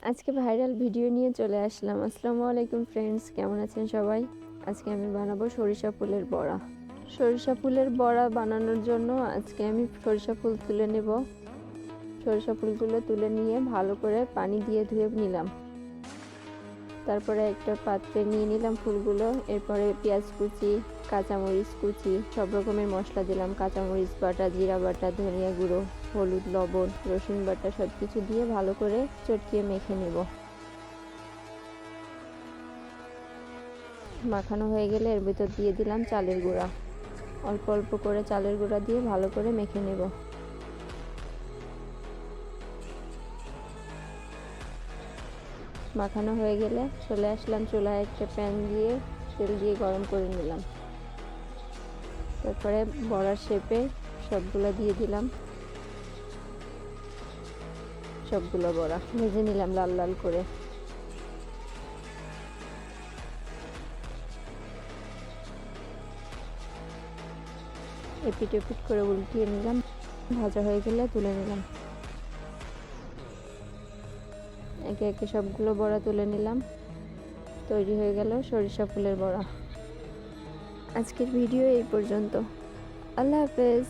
আজকে viral video নিয়ে চলে আসলাম। আসসালামু আলাইকুম ফ্রেন্ডস, কেমন আছেন সবাই? আজকে আমি বানাবো সরিষা ফুলের বড়া। সরিষা ফুলের বড়া বানানোর জন্য আজকে আমি সরিষা ফুল তুলে নেব। সরিষা ফুলগুলো তুলে নিয়ে ভালো করে পানি দিয়ে ধুয়ে নিলাম। তারপরে একটা পাত্রে নিয়ে নিলাম ফুলগুলো। এরপরে পেঁয়াজ কুচি, কাঁচামরিচ কুচি, সব রকমের মশলা দিলাম। কাঁচামরিচ বাটা, জিরা বাটা, ধনিয়া গুঁড়ো, হলুদ, লবণ, রসুন বাটা সব কিছু দিয়ে ভালো করে চটকিয়ে মেখে নেব। মাখানো হয়ে গেলে এর ভিতর দিয়ে দিলাম চালের গুঁড়া। অল্প অল্প করে চালের গুঁড়া দিয়ে ভালো করে মেখে নেব। মাখানো হয়ে গেলে চলে আসলাম চুলায়, একটা প্যান দিয়ে তেল দিয়ে গরম করে নিলাম। তারপরে বড়ার শেপে সবগুলো দিয়ে দিলাম। সবগুলো বড়া ভেজে নিলাম লাল লাল করে। এপিট এপিট করে উল্টিয়ে নিলাম। ভাজা হয়ে গেলে তুলে নিলাম। একে একে সবগুলো বড়া তুলে নিলাম। তৈরি হয়ে গেল সরিষা ফুলের বড়া। আজকের ভিডিও এই পর্যন্ত। আল্লাহ হাফেজ।